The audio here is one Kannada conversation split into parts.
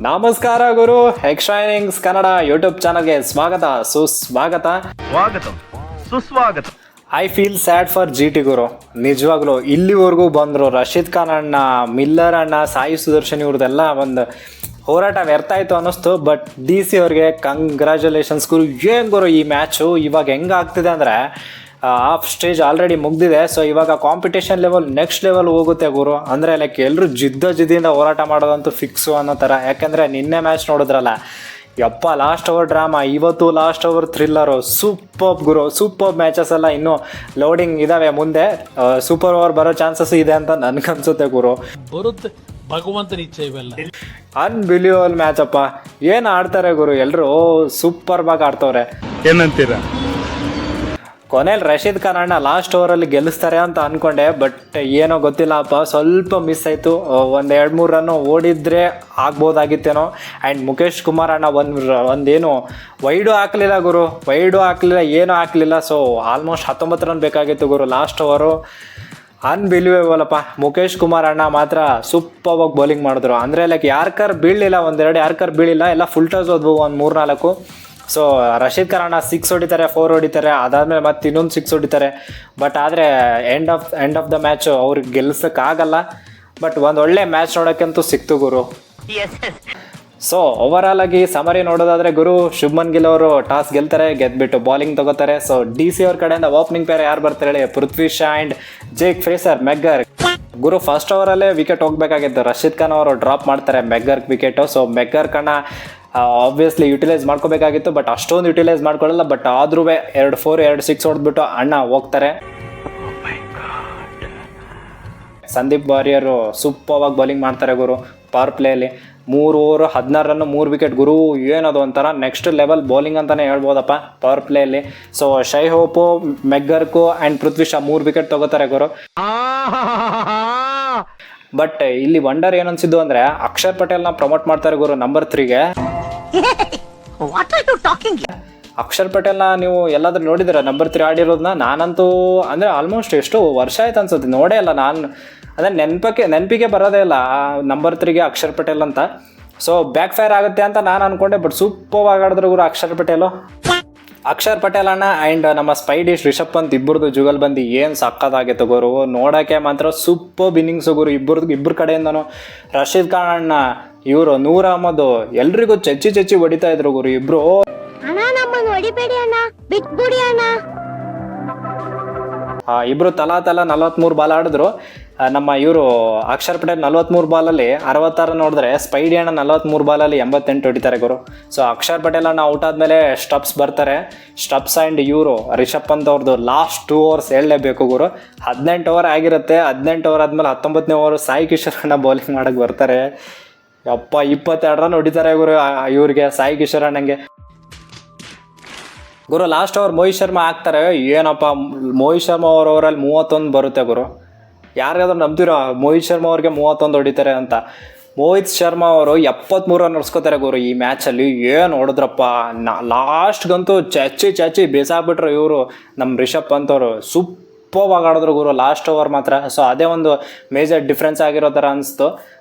ನಮಸ್ಕಾರ ಗುರು, ಎಕ್ಸ್ಟ್ರಾ ಇನ್ನಿಂಗ್ಸ್ ಕನ್ನಡ ಯೂಟ್ಯೂಬ್ ಚಾನಲ್ಗೆ ಸ್ವಾಗತ ಸುಸ್ವಾಗತ. I feel sad for G T ಗುರು. ನಿಜವಾಗ್ಲು ಇಲ್ಲಿವರೆಗೂ ಬಂದರು ರಶೀದ್ ಖಾನ್ ಅಣ್ಣ, ಮಿಲ್ಲರ್ ಅಣ್ಣ, ಸಾಯಿ ಸುದರ್ಶನ್ ಇವ್ರದ್ದೆಲ್ಲ ಒಂದು ಹೋರಾಟ ವ್ಯರ್ಥ ಆಯಿತು ಅನ್ನಿಸ್ತು. ಬಟ್ ಡಿ ಸಿ ಅವ್ರಿಗೆ ಕಂಗ್ರ್ಯಾಚುಲೇಷನ್ಸ್ ಗುರು. ಏನು ಗುರು ಈ ಮ್ಯಾಚು ಇವಾಗ ಹೆಂಗೆ ಆಗ್ತಿದೆ ಅಂದರೆ ಹಾಫ್ ಸ್ಟೇಜ್ ಆಲ್ರೆಡಿ ಮುಗ್ದಿದೆ. ಸೊ ಇವಾಗ ಕಾಂಪಿಟೇಷನ್ ಲೆವೆಲ್ ನೆಕ್ಸ್ಟ್ ಲೆವೆಲ್ ಹೋಗುತ್ತೆ ಗುರು. ಅಂದರೆ ಲೈಕ್ ಎಲ್ಲರೂ ಜಿದ್ದಿಂದ ಹೋರಾಟ ಮಾಡೋದಂತೂ ಫಿಕ್ಸು ಅನ್ನೋ ಥರ. ಯಾಕೆಂದರೆ ನಿನ್ನೆ ಮ್ಯಾಚ್ ನೋಡಿದ್ರಲ್ಲ, ಯಪ್ಪ ಲಾಸ್ಟ್ ಓವರ್ ಡ್ರಾಮಾ, ಇವತ್ತು ಲಾಸ್ಟ್ ಓವರ್ ಥ್ರಿಲ್ಲರು. ಸೂಪರ್ ಗುರು, ಸೂಪರ್ ಮ್ಯಾಚಸ್ ಎಲ್ಲ ಇನ್ನೂ ಲೋಡಿಂಗ್ ಇದ್ದಾವೆ. ಮುಂದೆ ಸೂಪರ್ ಓವರ್ ಬರೋ ಚಾನ್ಸಸ್ ಇದೆ ಅಂತ ನನಗನ್ಸುತ್ತೆ ಗುರು. ಬರುತ್ತೆ, ಭಗವಂತನ ಇಚ್ಛೆ ಇವೆಲ್ಲ. ಅನ್ಬಿಲಿಯಬಲ್ ಮ್ಯಾಚ್ ಅಪ್ಪ. ಏನು ಆಡ್ತಾರೆ ಗುರು, ಎಲ್ಲರೂ ಸೂಪರ್ ಆಗಿ ಆಡ್ತವ್ರೆ. ಏನಂತೀರಾ? ಕೊನೆಯಲ್ಲಿ ರಶೀದ್ ಖಾನ್ ಅಣ್ಣ ಲಾಸ್ಟ್ ಓವರಲ್ಲಿ ಗೆಲ್ಲಿಸ್ತಾರೆ ಅಂತ ಅಂದ್ಕೊಂಡೆ. ಬಟ್ ಏನೋ ಗೊತ್ತಿಲ್ಲಪ್ಪ, ಸ್ವಲ್ಪ ಮಿಸ್ ಆಯಿತು. ಒಂದು 2-3 ರನ್ನು ಓಡಿದ್ರೆ ಆಗ್ಬೋದಾಗಿತ್ತೇನೋ. ಆ್ಯಂಡ್ ಮುಖೇಶ್ ಕುಮಾರ್ ಅಣ್ಣ ಒಂದೇನು ವೈಡು ಹಾಕಲಿಲ್ಲ ಗುರು, ಏನೂ ಹಾಕಲಿಲ್ಲ. ಸೊ ಆಲ್ಮೋಸ್ಟ್ 19 ರನ್ ಬೇಕಾಗಿತ್ತು ಗುರು ಲಾಸ್ಟ್ ಓವರು. ಅನ್ಬಿಲಿವೇಬಲ್ ಅಪ್ಪ. ಮುಖೇಶ್ ಕುಮಾರ್ ಅಣ್ಣ ಮಾತ್ರ ಸೂಪರ್ವಾಗಿ ಬೌಲಿಂಗ್ ಮಾಡಿದ್ರು. ಅಂದರೆ ಲೈಕ್ ಯಾರ್ಕರ್ ಬೀಳಲಿಲ್ಲ, ಒಂದೆರಡು ಯಾರ್ಕರ್ ಬೀಳಿಲ್ಲ, ಎಲ್ಲ ಫುಲ್ ಟಚ್ ಹೋದ್ವು ಒಂದು 3-4. ಸೊ ರಶೀದ್ ಖಾನ್ ಅಣ್ಣ 6 ಹೊಡಿತಾರೆ, 4 ಹೊಡಿತಾರೆ, ಅದಾದಮೇಲೆ ಮತ್ತೆ ಇನ್ನೊಂದು 6 ಹೊಡಿತಾರೆ. ಬಟ್ ಆದರೆ ಎಂಡ್ ಆಫ್ ದ ಮ್ಯಾಚು ಅವ್ರಿಗೆ ಗೆಲ್ಸೋಕ್ಕಾಗಲ್ಲ. ಬಟ್ ಒಂದು ಒಳ್ಳೆ ಮ್ಯಾಚ್ ನೋಡೋಕ್ಕಂತೂ ಸಿಕ್ತು ಗುರು. ಸೊ ಓವರಾಲ್ ಆಗಿ ಸಮರಿ ನೋಡೋದಾದರೆ ಗುರು, ಶುಭ್ಮನ್ ಗಿಲ್ ಅವರು ಟಾಸ್ ಗೆದ್ಬಿಟ್ಟು ಬಾಲಿಂಗ್ ತಗೋತಾರೆ. ಸೊ ಡಿ ಸಿ ಅವ್ರ ಕಡೆಯಿಂದ ಓಪನಿಂಗ್ ಪೇರ್ ಯಾರು ಬರ್ತಾರೆ ಹೇಳಿ? Prithvi Shaw and Jake Fraser McGurk. ಗುರು ಫಸ್ಟ್ ಓವರಲ್ಲೇ ವಿಕೆಟ್ ಹೋಗಬೇಕಾಗಿತ್ತು, ರಶೀದ್ ಖಾನ್ ಅವರು ಡ್ರಾಪ್ ಮಾಡ್ತಾರೆ ಮೆಗ್ಗರ್ ವಿಕೆಟು. ಸೊ ಮೆಗ್ಗರ್ ಕಣ್ಣ ಆಬ್ವಿಯಸ್ಲಿ ಯುಟಿಲೈಸ್ ಮಾಡ್ಕೋಬೇಕಾಗಿತ್ತು, ಬಟ್ ಅಷ್ಟೊಂದು ಯುಟಿಲೈಸ್ ಮಾಡ್ಕೊಳ್ಳಲ್ಲ. ಬಟ್ ಆದ್ರೂ 2 4 2 6 ಹೊಡೆದ್ಬಿಟ್ಟು ಅಣ್ಣ ಹೋಗ್ತಾರೆ. ಸಂದೀಪ್ ವಾರಿಯರು ಸೂಪರ್ವಾಗಿ ಬೌಲಿಂಗ್ ಮಾಡ್ತಾರೆ ಗುರು. ಪವರ್ ಪ್ಲೇಯಲ್ಲಿ 3 ಓವರ್ 16 ರನ್ನು 3 ವಿಕೆಟ್ ಗುರು. ಏನದು ಒಂಥರ ನೆಕ್ಸ್ಟ್ ಲೆವೆಲ್ ಬೌಲಿಂಗ್ ಅಂತಲೇ ಹೇಳ್ಬೋದಪ್ಪ ಪವರ್ ಪ್ಲೇಯಲ್ಲಿ. So Shai Hope, McGurk and Prithvi Shaw 3 wicket ತಗೋತಾರೆ ಗುರು. ಬಟ್ ಇಲ್ಲಿ ವಂಡರ್ ಏನು ಅನ್ಸಿದ್ದು ಅಂದರೆ ಅಕ್ಷರ್ ಪಟೇಲ್ನ ಪ್ರಮೋಟ್ ಮಾಡ್ತಾರೆ ಗುರು ನಂಬರ್ 3ಗೆ. ಅಕ್ಷರ್ ಪಟೇಲ್ನ ನೀವು ಎಲ್ಲಾದ್ರೂ ನೋಡಿದ್ದೀರಾ ನಂಬರ್ 3 ಆಡಿರೋದನ್ನ? ನಾನಂತೂ ಅಂದರೆ ಆಲ್ಮೋಸ್ಟ್ ಎಷ್ಟು ವರ್ಷ ಆಯ್ತು ಅನ್ಸುತ್ತೆ, ನೋಡೇ ಇಲ್ಲ ನಾನು. ಅಂದರೆ ನೆನಪಿಗೆ ಬರೋದೇ ಇಲ್ಲ ನಂಬರ್ 3ಗೆ ಅಕ್ಷರ್ ಪಟೇಲ್ ಅಂತ. ಸೊ ಬ್ಯಾಕ್ ಫೈರ್ ಆಗುತ್ತೆ ಅಂತ ನಾನು ಅಂದ್ಕೊಂಡೆ. ಬಟ್ ಸೂಪರ್ ಆಗಿ ಆಡಿದ್ರು ಗುರು ಅಕ್ಷರ್ ಪಟೇಲ್ ಅಣ್ಣ ಆ್ಯಂಡ್ ನಮ್ಮ ಸ್ಪೈಡಿಶ್ ರಿಷಬ್ ಪಂತ್ ಇಬ್ಬರದು ಜುಗಲ್ ಬಂದು ಏನು ಸಕ್ಕತ್ತಾಗಿತ್ತು ಗುರು. ನೋಡೋಕ್ಕೆ ಮಾತ್ರ ಸೂಪರ್ ಇನ್ನಿಂಗ್ಸು ಗುರು ಇಬ್ಬರ ಕಡೆಯಿಂದನೂ. ರಶೀದ್ ಖಾನ್ ಅಣ್ಣ, ಇವರು ನೂರ್ ಅಹಮದ್ ಎಲ್ರಿಗೂ ಚಚ್ಚಿ ಹೊಡಿತಾ ಇದ್ರು ಗುರು ಇಬ್ರು. ಇಬ್ರು ತಲಾ 43 ಬಾಲ್ ಆಡಿದ್ರು. ನಮ್ಮ ಇವರು ಅಕ್ಷರ್ ಪಟೇಲ್ 43 ಬಾಲಲ್ಲಿ 66 ನೋಡಿದ್ರೆ, ಸ್ಪೈಡಿ ಅಣ್ಣ 43 ಬಾಲಲ್ಲಿ 88 ಹೊಡಿತಾರೆ ಗುರು. ಸೊ ಅಕ್ಷರ್ ಪಟೇಲ್ ಅಣ್ಣ ಔಟ್ ಆದಮೇಲೆ ಸ್ಟಬ್ಸ್ ಬರ್ತಾರೆ. ಸ್ಟಬ್ಸ್ ಆ್ಯಂಡ್ ಇವರು ರಿಷಬ್ ಪಂತ್ ಅವ್ರದ್ದು ಲಾಸ್ಟ್ 2 ಓವರ್ಸ್ ಹೇಳಲೇಬೇಕು ಗುರು. 18 ಓವರ್ ಆಗಿರುತ್ತೆ. 18 ಓವರ್ ಆದಮೇಲೆ 19ನೇ ಓವರ್ ಸಾಯಿ ಕಿಶೋರ್ ಅಣ್ಣ ಬೌಲಿಂಗ್ ಮಾಡೋಕ್ಕೆ ಬರ್ತಾರೆ. ಯಪ್ಪ 22 ರನ್ ಹೊಡಿತಾರೆ ಗುರು ಇವ್ರಿಗೆ, ಸಾಯಿ ಕಿಶೋರ್ ಅಣ್ಣಂಗೆ ಗುರು. ಲಾಸ್ಟ್ ಓವರ್ ಮೋಹಿತ್ ಶರ್ಮಾ ಹಾಕ್ತಾರೆ. ಏನಪ್ಪ ಮೋಹಿತ್ ಶರ್ಮಾ ಅವ್ರ ಓವರಲ್ಲಿ 31 ಬರುತ್ತೆ ಗುರು. ಯಾರಿಗಾದ್ರೂ ನಂಬ್ತಿರೋ ಮೋಹಿತ್ ಶರ್ಮಾ ಅವ್ರಿಗೆ 31 ಹೊಡಿತಾರೆ ಅಂತ? ಮೋಹಿತ್ ಶರ್ಮಾ ಅವರು 73 ರನ್ ಹೊಡ್ಸ್ಕೋತಾರೆ ಗುರು ಈ ಮ್ಯಾಚಲ್ಲಿ. ಏನು ಹೊಡೆದ್ರಪ್ಪ, ಲಾಸ್ಟ್ಗಂತೂ ಚಾಚಿ ಬೇಸಾಗ್ಬಿಟ್ರು ಇವರು ನಮ್ಮ ರಿಷಬ್ ಪಂತ್ ಅವರು. ಸೂಪರ್ವಾಗಿ ಆಡಿದ್ರು ಗುರು ಲಾಸ್ಟ್ ಓವರ್ ಮಾತ್ರ. ಸೊ ಅದೇ ಒಂದು ಮೇಜರ್ ಡಿಫ್ರೆನ್ಸ್ ಆಗಿರೋ ಥರ ಅನಿಸ್ತು.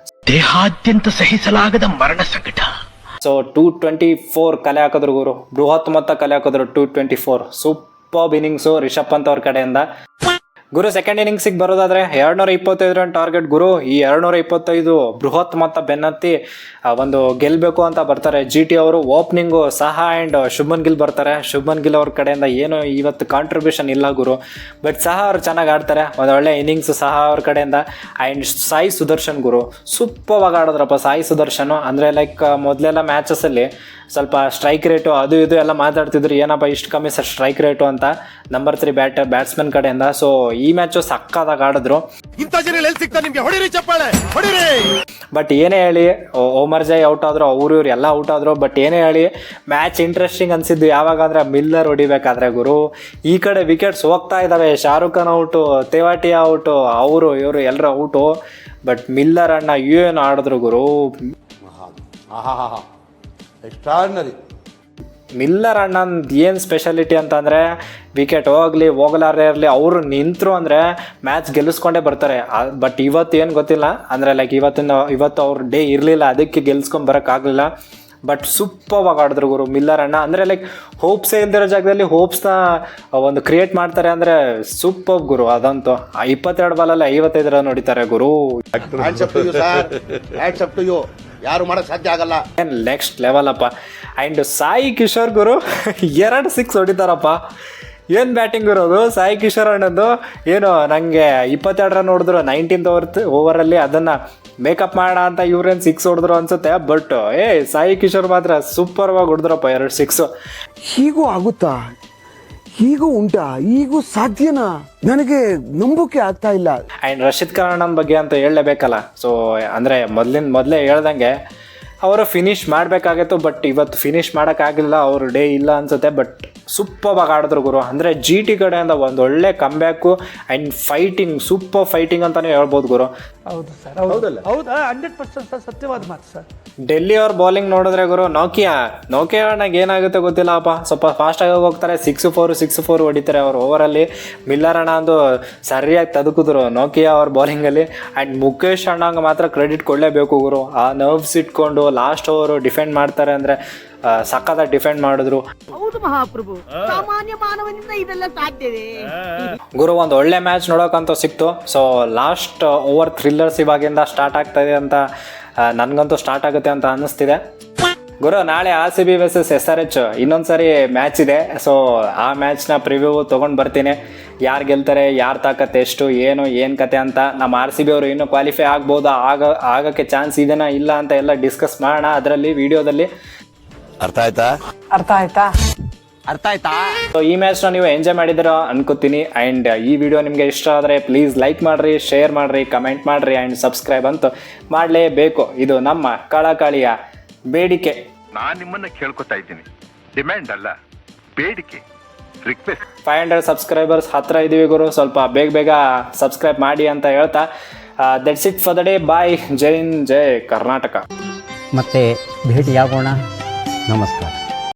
ದೇಹಾದ್ಯಂತ ಸಹಿಸಲಾಗದ ಮರಣ ಸಂಕಟ. ಸೊ 224 ಕಲೆ ಹಾಕಿದ್ರು ಗುರು, ಬೃಹತ್ ಮೊತ್ತ ಕಲೆ ಹಾಕಿದ್ರು 224. ಸೂಪರ್ ಇನ್ನಿಂಗ್ಸು ರಿಷಬ್ ಪಂತ್ ಅವ್ರ ಕಡೆಯಿಂದ ಗುರು. ಸೆಕೆಂಡ್ ಇನ್ನಿಂಗ್ಸಿಗೆ ಬರೋದಾದರೆ 225 ರನ್ ಟಾರ್ಗೆಟ್ ಗುರು. ಈ 225 ಬೃಹತ್ ಮೊತ್ತ ಬೆನ್ನತ್ತಿ ಒಂದು ಗೆಲ್ಲಬೇಕು ಅಂತ ಬರ್ತಾರೆ ಜಿ ಟಿ ಅವರು. Opening Saha and Shubman Gill ಬರ್ತಾರೆ. ಶುಭ್ಮನ್ ಗಿಲ್ ಅವ್ರ ಕಡೆಯಿಂದ ಏನು ಇವತ್ತು ಕಾಂಟ್ರಿಬ್ಯೂಷನ್ ಇಲ್ಲ ಗುರು. ಬಟ್ ಸಹಾ ಅವ್ರು ಚೆನ್ನಾಗಿ ಆಡ್ತಾರೆ, ಒಂದು ಒಳ್ಳೆ ಇನ್ನಿಂಗ್ಸು ಸಹಾ ಅವ್ರ ಕಡೆಯಿಂದ. ಆ್ಯಂಡ್ ಸಾಯಿ ಸುದರ್ಶನ್ ಗುರು ಸೂಪರ್ವಾಗಿ ಆಡಿದ್ರಪ್ಪ ಸಾಯಿ ಸುದರ್ಶನ್. ಅಂದರೆ ಲೈಕ್ ಮೊದಲೆಲ್ಲ ಮ್ಯಾಚಸಲ್ಲಿ ಸ್ವಲ್ಪ ಸ್ಟ್ರೈಕ್ ರೇಟು ಅದು ಇದು ಎಲ್ಲ ಮಾತಾಡ್ತಿದ್ರು, ಏನಪ್ಪ ಇಷ್ಟು ಕಮ್ಮಿ ಸ್ಟ್ರೈಕ್ ರೇಟು ಅಂತ ನಂಬರ್ 3 ಬ್ಯಾಟ್ಸ್ಮನ್ ಕಡೆಯಿಂದ. ಸೊ ಈ ಮ್ಯಾಚು ಸಕ್ಕತ್ತಾಗಿ ಆಡಿದ್ರು. ಬಟ್ ಏನೇ ಹೇಳಿ ಓಮರ್ ಜೈ ಔಟ್ ಆದ್ರು, ಇವ್ರು ಎಲ್ಲ ಔಟ್ ಆದ್ರು. ಬಟ್ ಏನೇ ಹೇಳಿ ಮ್ಯಾಚ್ ಇಂಟ್ರೆಸ್ಟಿಂಗ್ ಅನಿಸಿದ್ದು ಯಾವಾಗ ಅಂದರೆ ಮಿಲ್ಲರ್ ಹೊಡಿಬೇಕಾದ್ರೆ ಗುರು. ಈ ಕಡೆ ವಿಕೆಟ್ಸ್ ಹೋಗ್ತಾ ಇದ್ದಾವೆ, ಶಾರುಖ್ ಖಾನ್ ಔಟು, ತೇವಾಟಿಯಾ ಔಟು, ಇವರು ಎಲ್ಲರೂ ಔಟು. ಬಟ್ ಮಿಲ್ಲರ್ ಅಣ್ಣ ಏನು ಆಡಿದ್ರು ಗುರು. ಮಿಲ್ಲರ್ ಅಣ್ಣಂದು ಏನು ಸ್ಪೆಷಾಲಿಟಿ ಅಂತಂದರೆ ವಿಕೆಟ್ ಹೋಗಲಾರೇ ಇರಲಿ ಅವರು ನಿಂತರು ಅಂದರೆ ಮ್ಯಾಚ್ ಗೆಲ್ಲಿಸ್ಕೊಂಡೇ ಬರ್ತಾರೆ. ಬಟ್ ಇವತ್ತು ಏನು ಗೊತ್ತಿಲ್ಲ ಅಂದರೆ ಲೈಕ್ ಇವತ್ತು ಅವ್ರ ಡೇ ಇರಲಿಲ್ಲ, ಅದಕ್ಕೆ ಗೆಲ್ಸ್ಕೊಂಡು ಬರೋಕ್ಕಾಗಲಿಲ್ಲ. ಬಟ್ ಸೂಪರ್ವಾಗಿ ಆಡಿದ್ರು ಗುರು ಮಿಲ್ಲರ್ ಅಣ್ಣ. ಅಂದರೆ ಲೈಕ್ ಹೋಪ್ಸೇ ಇಲ್ದಿರೋ ಜಾಗದಲ್ಲಿ ಹೋಪ್ಸ್ನ ಒಂದು ಕ್ರಿಯೇಟ್ ಮಾಡ್ತಾರೆ ಅಂದರೆ ಸೂಪರ್ ಗುರು. ಅದಂತೂ 22 ಬಾಲಲ್ಲಿ 55 ರನ್ ಹೊಡಿತಾರೆ ಗುರು. ಯಾರು ಮಾಡಕ್ ಸಾಧ್ಯ ಆಗಲ್ಲ. ಏನು ನೆಕ್ಸ್ಟ್ ಲೆವೆಲ್ ಅಪ್ಪ. ಆ್ಯಂಡ್ ಸಾಯಿ ಕಿಶೋರ್ ಗುರು 2 6 ಹೊಡಿತಾರಪ್ಪ. ಏನು ಬ್ಯಾಟಿಂಗ್ ಇರೋದು ಸಾಯಿ ಕಿಶೋರ್ ಅಣ್ಣಂದು. ಏನು ನನಗೆ 22 ರನ್ ಹೊಡೆದ್ರು 19th ಓವರಲ್ಲಿ, ಅದನ್ನು ಮೇಕಪ್ ಮಾಡೋಣ ಅಂತ ಇವ್ರೇನು 6 ಹೊಡೆದ್ರು ಅನ್ಸುತ್ತೆ. ಬಟ್ ಸಾಯಿ ಕಿಶೋರ್ ಮಾತ್ರ ಸೂಪರ್ವಾಗಿ ಹೊಡೆದ್ರಪ್ಪ 2 6. ಹೀಗೂ ಆಗುತ್ತಾ? ಹೀಗೂ ಉಂಟಾ? ಹೀಗೂ ಸಾಧ್ಯನಾ? ನನಗೆ ನಂಬೋಕೆ ಆಗ್ತಾ ಇಲ್ಲ. ಆ್ಯಂಡ್ ರಶೀದ್ ಖಾನ್ ಅಣ್ಣನ ಬಗ್ಗೆ ಅಂತ ಹೇಳಲೇಬೇಕಲ್ಲ. ಸೊ ಅಂದರೆ ಮೊದಲೇ ಹೇಳ್ದಂಗೆ ಅವರು ಫಿನಿಷ್ ಮಾಡಬೇಕಾಗಿತ್ತು, ಬಟ್ ಇವತ್ತು ಫಿನಿಷ್ ಮಾಡೋಕ್ಕಾಗಲಿಲ್ಲ. ಅವರು ಡೇ ಇಲ್ಲ ಅನ್ಸುತ್ತೆ. ಬಟ್ ಸೂಪರ್ವಾಗಿ ಆಡಿದ್ರು ಗುರು. ಅಂದರೆ ಜಿ ಟಿ ಕಡೆಯಿಂದ ಒಂದು ಒಳ್ಳೆ ಕಂಬ್ಯಾಕು ಆ್ಯಂಡ್ ಫೈಟಿಂಗ್, ಸೂಪರ್ ಫೈಟಿಂಗ್ ಅಂತಲೇ ಹೇಳ್ಬೋದು ಗುರು. ಹೌದು ಸರ್, ಹೌದಲ್ಲ? ಹೌದಾ, 100% ಸತ್ಯವಾದ ಮಾತು ಸರ್. ಡೆಲ್ಲಿ ಅವ್ರ ಬೌಲಿಂಗ್ ನೋಡಿದ್ರೆ ಗುರು, ನೋಕಿಯಾ ನನಗೆ ಏನಾಗುತ್ತೆ ಗೊತ್ತಿಲ್ಲಪ್ಪ. ಸ್ವಲ್ಪ ಫಾಸ್ಟಾಗಿ ಹೋಗ್ತಾರೆ, 6-4 ಹೊಡಿತಾರೆ ಅವ್ರು ಓವರಲ್ಲಿ. ಮಿಲ್ಲರ್ ಅಣ್ಣ ಅಂದು ಸರಿಯಾಗಿ ತದುಕಿದ್ರು ನೋಕಿಯಾ ಅವ್ರ ಬೌಲಿಂಗಲ್ಲಿ. ಆ್ಯಂಡ್ ಮುಖೇಶ್ ಅಣ್ಣಂಗೆ ಮಾತ್ರ ಕ್ರೆಡಿಟ್ ಕೊಡಲೇಬೇಕು ಗುರು. ಆ ನರ್ವ್ಸ್ ಇಟ್ಕೊಂಡು ಲಾಸ್ಟ್ ಓವರು ಡಿಫೆಂಡ್ ಮಾಡ್ತಾರೆ ಅಂದರೆ ಸಖತ್ತಾಗಿ ಡಿಫೆಂಡ್ ಮಾಡಿದ್ರು. ಹೌದು ಮಹಾಪ್ರಭು, ಸಾಮಾನ್ಯ ಮಾನವನಿಂದ ಇದೆಲ್ಲ ಸಾಧ್ಯವೇ? ಗುರು ಒಂದು ಒಳ್ಳೆ ಮ್ಯಾಚ್ ನೋಡೋಕ್ಕಂತೂ ಸಿಕ್ತು. ಸೊ ಲಾಸ್ಟ್ ಓವರ್ ಥ್ರಿಲ್ಲರ್ಸ್ ಇವಾಗಿಂದ ಸ್ಟಾರ್ಟ್ ಆಗ್ತಾಯಿದೆ ಅಂತ ನನಗಂತೂ ಸ್ಟಾರ್ಟ್ ಆಗುತ್ತೆ ಅಂತ ಅನ್ನಿಸ್ತಿದೆ ಗುರು. ನಾಳೆ RCB vs SRH ಇನ್ನೊಂದ್ಸರಿ ಮ್ಯಾಚ್ ಇದೆ. ಸೊ ಆ ಮ್ಯಾಚ್ನ ಪ್ರಿವ್ಯೂ ತೊಗೊಂಡು ಬರ್ತೀನಿ. ಯಾರು ಗೆಲ್ತಾರೆ, ಯಾರು ತಾಕತ್ತೆ ಎಷ್ಟು, ಏನು ಕತೆ ಅಂತ. ನಮ್ಮ RCB ಅವರು ಇನ್ನೂ ಕ್ವಾಲಿಫೈ ಆಗ್ಬೋದಾ, ಆಗೋಕ್ಕೆ ಚಾನ್ಸ್ ಇದೆನಾ ಇಲ್ಲ ಅಂತ ಎಲ್ಲ ಡಿಸ್ಕಸ್ ಮಾಡೋಣ ಅದರಲ್ಲಿ ವಿಡಿಯೋದಲ್ಲಿ. ಅರ್ಥ ಆಯ್ತಾ? ಸೊ ಈ ಮ್ಯಾಚ್ನ ನೀವು ಎಂಜಾಯ್ ಮಾಡಿದ್ದೀರಾ ಅನ್ಕೋತೀನಿ. ಆ್ಯಂಡ್ ಈ ವಿಡಿಯೋ ನಿಮಗೆ ಇಷ್ಟ ಆದರೆ ಪ್ಲೀಸ್ ಲೈಕ್ ಮಾಡಿರಿ, ಶೇರ್ ಮಾಡಿರಿ, ಕಮೆಂಟ್ ಮಾಡಿರಿ ಆ್ಯಂಡ್ ಸಬ್ಸ್ಕ್ರೈಬ್ ಅಂತೂ ಮಾಡಲೇಬೇಕು. ಇದು ನಮ್ಮ ಕಳಕಳಿಯ ಬೇಡಿಕೆ. ನಾನು ನಿಮ್ಮನ್ನ ಕೇಳ್ಕೊತಾ ಇದ್ದೀನಿ, ಡಿಮ್ಯಾಂಡ್ ಅಲ್ಲ, ಬೇಡಿಕೆ, ರಿಕ್ವೆಸ್ಟ್. 500 ಸಬ್ಸ್ಕ್ರೈಬರ್ಸ್ ಹತ್ರ ಇದೀವಿ ಗುರು. ಸ್ವಲ್ಪ ಬೇಗ ಸಬ್ಸ್ಕ್ರೈಬ್ ಮಾಡಿ ಅಂತ ಹೇಳ್ತಾ that's it for the day. Bye. ಜೈ ಹಿಂದ್, ಜೈ ಕರ್ನಾಟಕ. ಮತ್ತೆ ಭೇಟಿಯಾಗೋಣ. ನಮಸ್ಕಾರ.